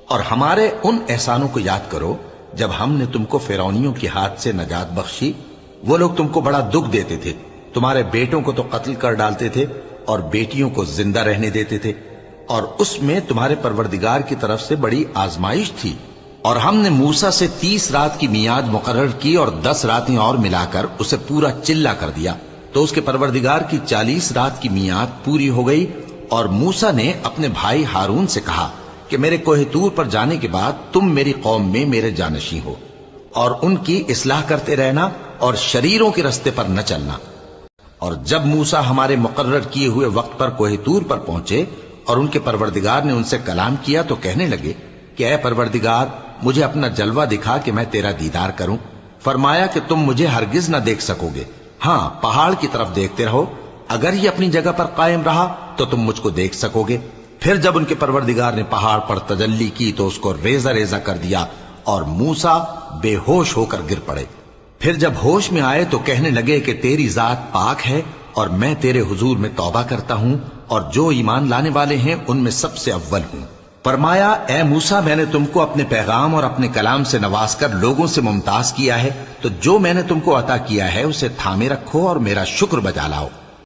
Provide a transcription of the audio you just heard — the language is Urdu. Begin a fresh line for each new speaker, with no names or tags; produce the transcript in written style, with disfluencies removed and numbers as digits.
اور ہمارے ان احسانوں کو یاد کرو جب ہم نے تم کو فرعونیوں کے ہاتھ سے نجات بخشی۔ وہ لوگ تم کو بڑا دکھ دیتے تھے، تمہارے بیٹوں کو تو قتل کر ڈالتے تھے اور بیٹیوں کو زندہ رہنے دیتے تھے، اور اس میں تمہارے پروردگار کی طرف سے بڑی آزمائش تھی۔ اور ہم نے موسیٰ سے 30 رات کی میعاد مقرر کی اور 10 راتیں اور ملا کر اسے پورا چلہ کر دیا، تو اس کے پروردگار کی 40 رات کی میعاد پوری ہو گئی۔ اور موسیٰ نے اپنے بھائی ہارون سے کہا کہ میرے کوہ طور پر جانے کے بعد تم میری قوم میں میرے جانشین ہو، اور ان کی اصلاح کرتے رہنا اور شریروں کے رستے پر نہ چلنا۔ اور جب موسیٰ ہمارے مقرر کیے ہوئے وقت پر کوہ طور پر پہنچے اور ان کے پروردگار نے ان سے کلام کیا تو کہنے لگے کہ اے پروردگار، مجھے اپنا جلوہ دکھا کہ میں تیرا دیدار کروں۔ فرمایا کہ تم مجھے ہرگز نہ دیکھ سکو گے، ہاں پہاڑ کی طرف دیکھتے رہو، اگر یہ اپنی جگہ پر قائم رہا تو تم مجھ کو دیکھ سکو گے۔ پھر جب ان کے پروردگار نے پہاڑ پر تجلی کی تو اس کو ریزہ ریزہ کر دیا اور موسیٰ بے ہوش ہو کر گر پڑے۔ پھر جب ہوش میں آئے تو کہنے لگے کہ تیری ذات پاک ہے اور میں تیرے حضور میں توبہ کرتا ہوں اور جو ایمان لانے والے ہیں ان میں سب سے اول ہوں۔ فرمایا اے موسیٰ، میں نے تم کو اپنے پیغام اور اپنے کلام سے نواز کر لوگوں سے ممتاز کیا ہے، تو جو میں نے تم کو عطا کیا ہے اسے تھامے رکھو اور میرا شکر بجا لاؤ۔